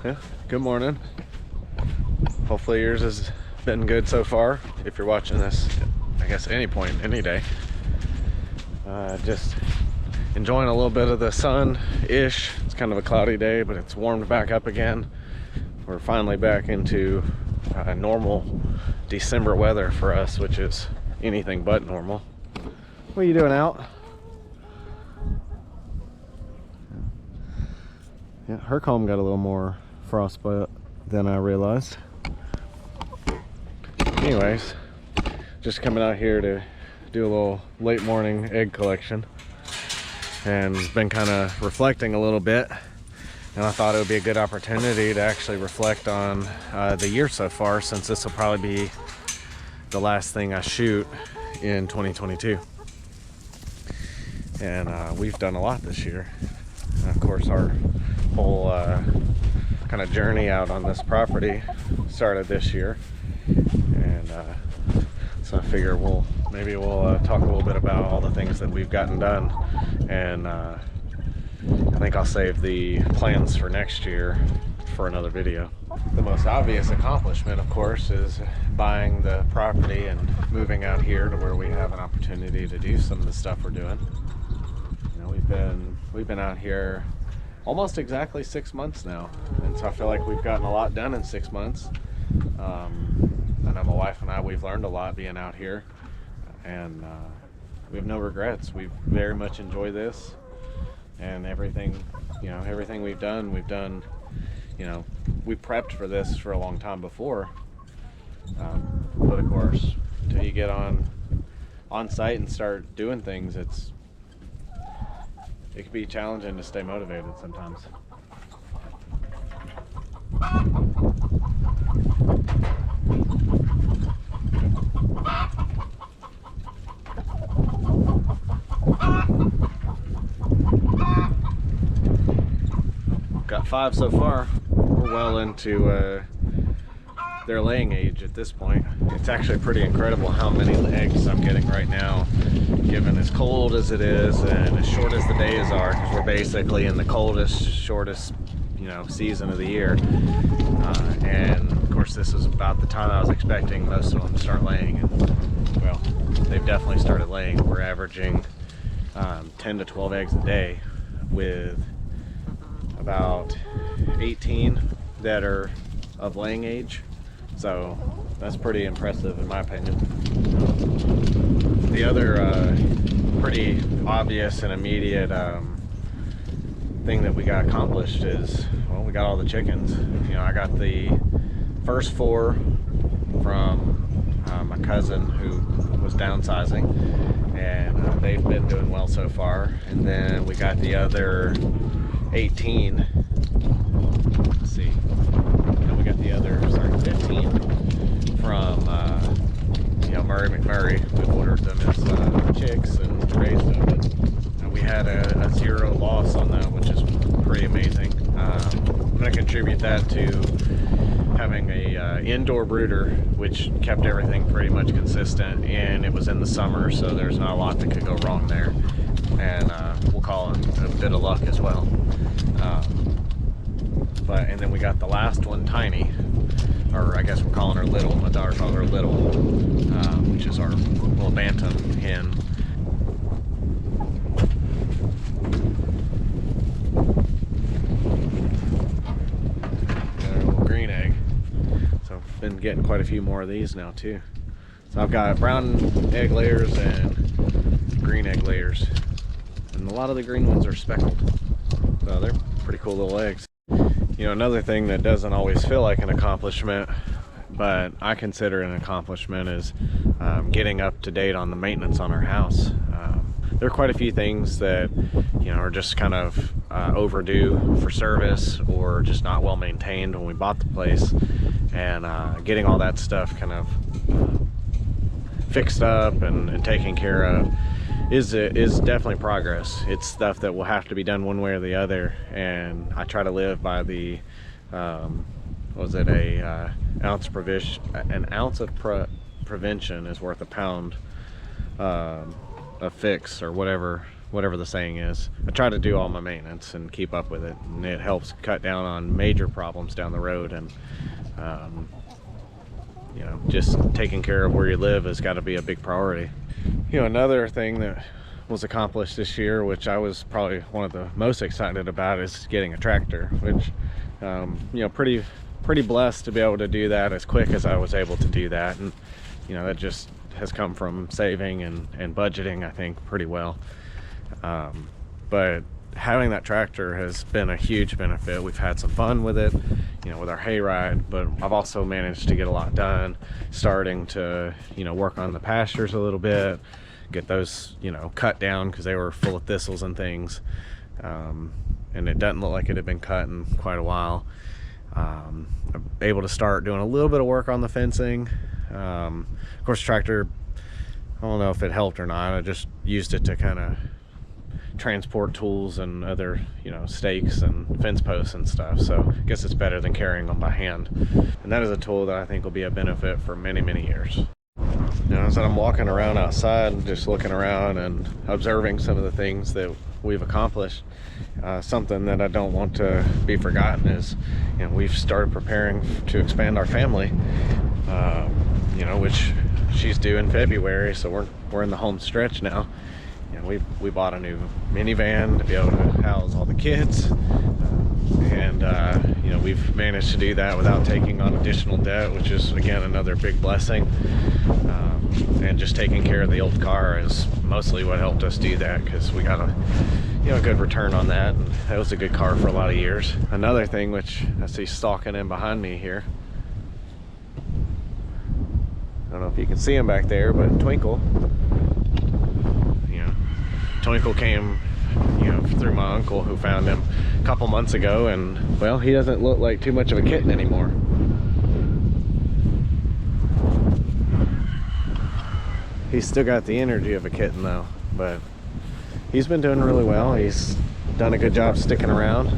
Yeah, good morning. Hopefully yours has been good so far. If you're watching this, I guess any point, any day. Just enjoying a little bit of the sun-ish. It's kind of a cloudy day, but it's warmed back up again. We're finally back into normal December weather for us, which is anything but normal. What are you doing out? Yeah, her comb got a little more frostbite than I realized. Anyways, just coming out here to do a little late morning egg collection, and been kind of reflecting a little bit, and I thought it would be a good opportunity to actually reflect on the year so far, since this will probably be the last thing I shoot in 2022. And we've done a lot this year. Of course, our whole kind of journey out on this property started this year, and so I figure maybe we'll talk a little bit about all the things that we've gotten done, and I think I'll save the plans for next year for another video. The most obvious accomplishment, of course, is buying the property and moving out here to where we have an opportunity to do some of the stuff we're doing. You know, we've been out here almost exactly 6 months now, and so I feel like we've gotten a lot done in 6 months. I know my wife and I, we've learned a lot being out here, and we have no regrets. We very much enjoy this, and everything we've done, you know, we prepped for this for a long time before, but of course, until you get on site and start doing things, it can be challenging to stay motivated sometimes. Got 5 so far. We're well into their laying age at this point. It's actually pretty incredible how many eggs I'm getting right now, given as cold as it is and as short as the days are, because we're basically in the coldest, shortest, season of the year. And of course, this is about the time I was expecting most of them to start laying, and well, they've definitely started laying. We're averaging 10 to 12 eggs a day, with about 18 that are of laying age. So that's pretty impressive in my opinion. The other pretty obvious and immediate thing that we got accomplished is, well, we got all the chickens. I got the first 4 from my cousin who was downsizing, and they've been doing well so far. And then we got the other 18. Let's see. And we got the other 15 from Murray McMurray. We ordered them as chicks and raised them, and we had a 0 loss on them, which is pretty amazing. I'm going to contribute that to having a indoor brooder, which kept everything pretty much consistent, and it was in the summer, so there's not a lot that could go wrong there. And we'll call it a bit of luck as well. And then we got the last one, Tiny, or I guess we're calling her Little. My daughter calls her Little, which is our little bantam hen. Got our little green egg. So I've been getting quite a few more of these now too. So I've got brown egg layers and green egg layers, and a lot of the green ones are speckled. So they're pretty cool little eggs. Another thing that doesn't always feel like an accomplishment, but I consider an accomplishment, is getting up to date on the maintenance on our house. There are quite a few things that are just kind of overdue for service, or just not well maintained when we bought the place, and getting all that stuff kind of fixed up and taken care of is definitely progress. It's stuff that will have to be done one way or the other, and I try to live by the an ounce of prevention is worth a pound of fix, or whatever whatever the saying is. I try to do all my maintenance and keep up with it, and it helps cut down on major problems down the road. And you know, just taking care of where you live has got to be a big priority. You know, another thing that was accomplished this year, which I was probably one of the most excited about, is getting a tractor, which you know, pretty blessed to be able to do that as quick as I was able to do that. And you know, that just has come from saving and budgeting, I think, pretty well. But having that tractor has been a huge benefit. We've had some fun with it, you know, with our hayride, but I've also managed to get a lot done, starting to, you know, work on the pastures a little bit, get those, you know, cut down because they were full of thistles and things. And it doesn't look like it had been cut in quite a while. I'm able to start doing a little bit of work on the fencing. Of course, tractor, I don't know if it helped or not. I just used it to kind of transport tools and other, you know, stakes and fence posts and stuff. So I guess it's better than carrying them by hand. And that is a tool that I think will be a benefit for many, many years. You know, as I'm walking around outside and just looking around and observing some of the things that we've accomplished, something that I don't want to be forgotten is, you know, we've started preparing to expand our family, you know, which she's due in February, so we're in the home stretch now. You know, we bought a new minivan to be able to house all the kids, and you know, we've managed to do that without taking on additional debt, which is again another big blessing. And just taking care of the old car is mostly what helped us do that, because we got a, you know, a good return on that, and that was a good car for a lot of years. Another thing, which I see stalking in behind me here, I don't know if you can see him back there, but Twinkle, you know, Twinkle came, you know, through my uncle, who found him a couple months ago, and well, he doesn't look like too much of a kitten anymore. He's still got the energy of a kitten though, but he's been doing really well. He's done a good job sticking around.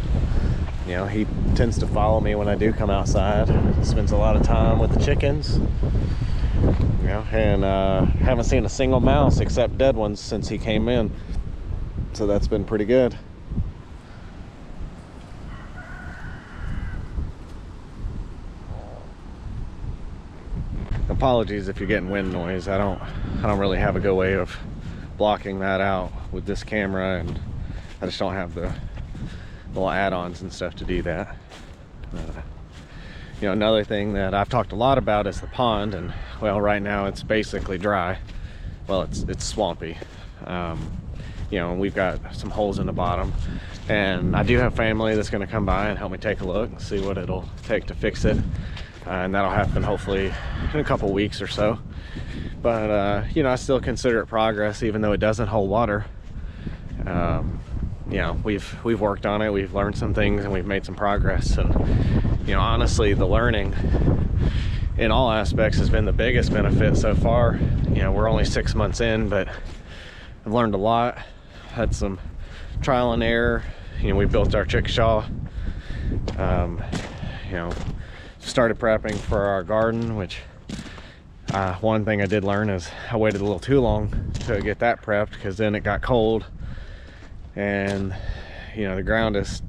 You know, he tends to follow me when I do come outside. Spends a lot of time with the chickens. You know, and haven't seen a single mouse except dead ones since he came in. So that's been pretty good. Apologies if you're getting wind noise. I don't really have a good way of blocking that out with this camera, and I just don't have the little add-ons and stuff to do that. You know, another thing that I've talked a lot about is the pond, and well, right now it's basically dry. Well, it's swampy. You know, and we've got some holes in the bottom, and I do have family that's going to come by and help me take a look and see what it'll take to fix it. And that'll happen hopefully in a couple weeks or so. But you know, I still consider it progress, even though it doesn't hold water. You know, we've worked on it, we've learned some things, and we've made some progress. And you know, honestly, the learning in all aspects has been the biggest benefit so far. You know, we're only 6 months in, but I've learned a lot. Had some trial and error. You know, we built our chickashaw. You know, started prepping for our garden, which one thing I did learn is I waited a little too long to get that prepped, because then it got cold, and you know, the ground is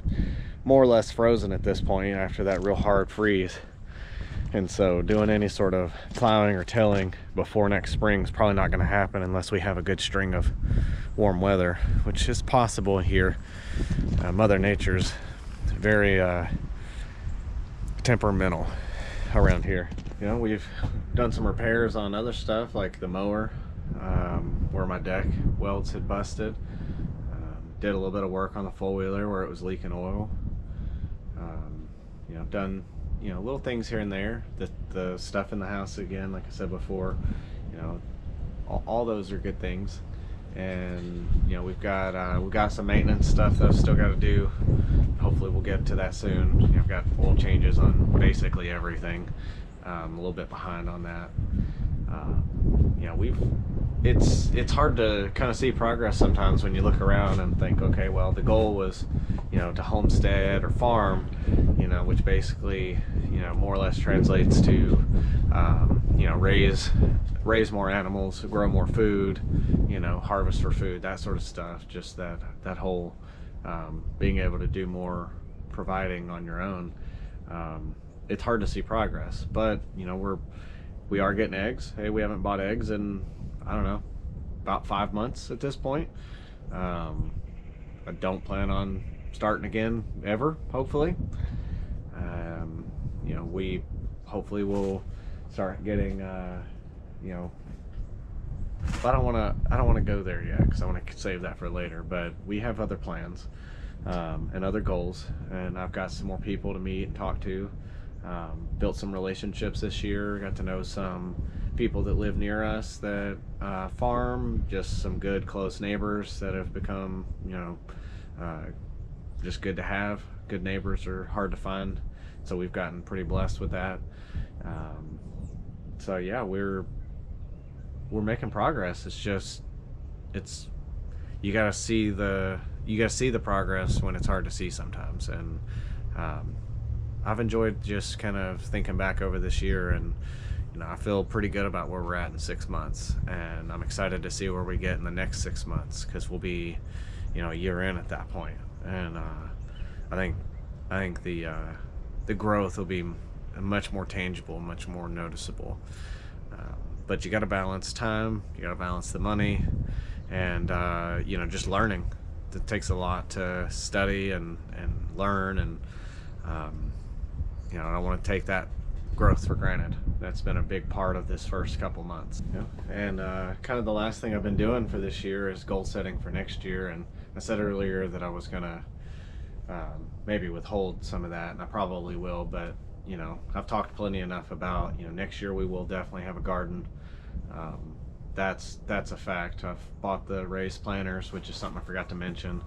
more or less frozen at this point after that real hard freeze. And so doing any sort of plowing or tilling before next spring is probably not going to happen unless we have a good string of warm weather, which is possible here. Mother Nature's very temperamental around here. You know, we've done some repairs on other stuff like the mower, where my deck welds had busted. Did a little bit of work on the four-wheeler where it was leaking oil. You know, done, you know, little things here and there. The stuff in the house, again, like I said before, you know, all those are good things. And you know, we've got some maintenance stuff that I've still got to do. Hopefully we'll get to that soon. You know, I've got oil changes on basically everything. A little bit behind on that. You know, it's hard to kind of see progress sometimes when you look around and think, okay, well, the goal was, to homestead or farm, which basically, more or less translates to, raise more animals, grow more food, harvest for food, that sort of stuff. Just that whole being able to do more providing on your own. It's hard to see progress, but we are getting eggs. Hey, we haven't bought eggs in, I don't know, about 5 months at this point. I don't plan on starting again ever, hopefully. We hopefully will start getting, I don't want to go there yet because I want to save that for later, but we have other plans and other goals, and I've got some more people to meet and talk to. Built some relationships this year, got to know some people that live near us that farm, just some good close neighbors that have become just good to have. Good neighbors are hard to find, so we've gotten pretty blessed with that. So yeah, we're making progress. It's you gotta see the progress when it's hard to see sometimes. And I've enjoyed just kind of thinking back over this year, and I feel pretty good about where we're at in 6 months, and I'm excited to see where we get in the next 6 months, because we'll be a year in at that point. And I think the growth will be much more tangible, much more noticeable. But you got to balance time, you got to balance the money, and just learning. It takes a lot to study and learn, and I don't want to take that growth for granted. That's been a big part of this first couple months. And kind of the last thing I've been doing for this year is goal setting for next year. And I said earlier that I was gonna maybe withhold some of that, and I probably will, but I've talked plenty enough about next year we will definitely have a garden. That's a fact. I've bought the raised planters, which is something I forgot to mention.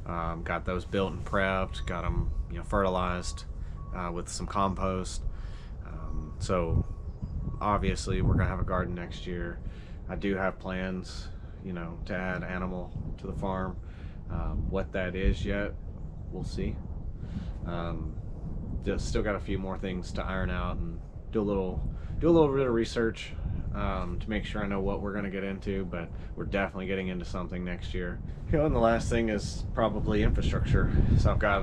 Got those built and prepped, got them fertilized with some compost. So obviously we're gonna have a garden next year. I do have plans to add animal to the farm. What that is yet, we'll see. Just still got a few more things to iron out and do a little bit of research to make sure I know what we're going to get into, but we're definitely getting into something next year. And the last thing is probably infrastructure. So I've got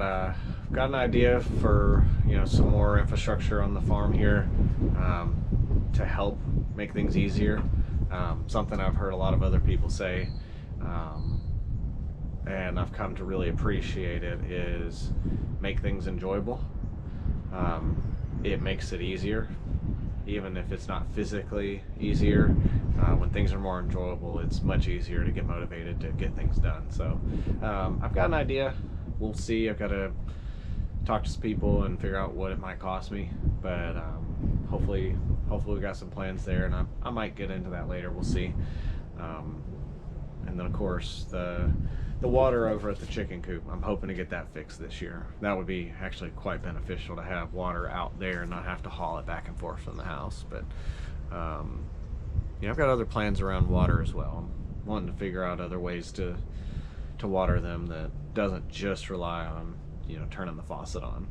an idea for some more infrastructure on the farm here to help make things easier. Something I've heard a lot of other people say, and I've come to really appreciate it, is make things enjoyable. It makes it easier, even if it's not physically easier. When things are more enjoyable, it's much easier to get motivated to get things done. So I've got an idea. We'll see. I've got to talk to some people and figure out what it might cost me, but hopefully we got some plans there, and I might get into that later. We'll see. And then of course the water over at the chicken coop, I'm hoping to get that fixed this year. That would be actually quite beneficial to have water out there and not have to haul it back and forth from the house. But I've got other plans around water as well. I'm wanting to figure out other ways to water them that doesn't just rely on turning the faucet on.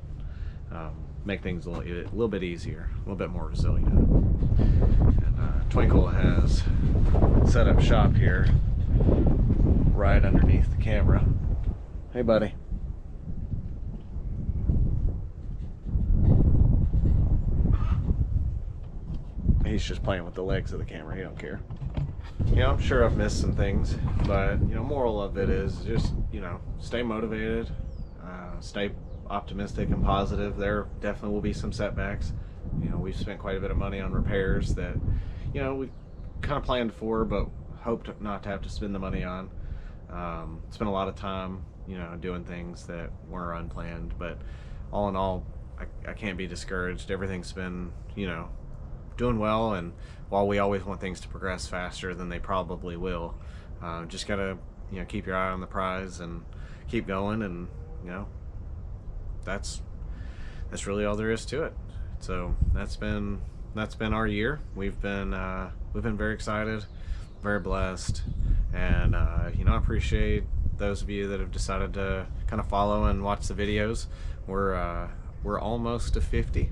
Make things a little bit easier, a little bit more resilient. And Twinkle has set up shop here right underneath the camera. Hey buddy. He's just playing with the legs of the camera. He don't care. I'm sure I've missed some things, but moral of it is just stay motivated, stay optimistic and positive. There definitely will be some setbacks. We've spent quite a bit of money on repairs that we kind of planned for, but hoped not to have to spend the money on. Spent a lot of time doing things that were unplanned, but all in all, I can't be discouraged. Everything's been doing well, and while we always want things to progress faster than they probably will, just gotta keep your eye on the prize and keep going. And that's really all there is to it. So that's been our year. We've been very excited, very blessed, and you know, I appreciate those of you that have decided to kind of follow and watch the videos. We're almost to 50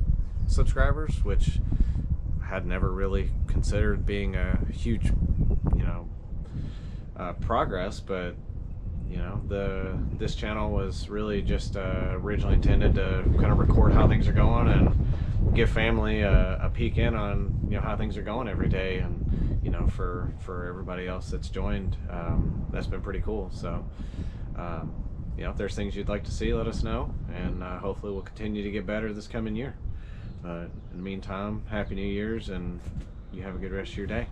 subscribers, which I had never really considered being a huge, you know, progress, but you know, this channel was really just originally intended to kind of record how things are going and give family a peek in on, you know, how things are going every day. And you know, for everybody else that's joined, that's been pretty cool. So you know, if there's things you'd like to see, let us know, and hopefully we'll continue to get better this coming year. But in the meantime, Happy New Year's, and you have a good rest of your day.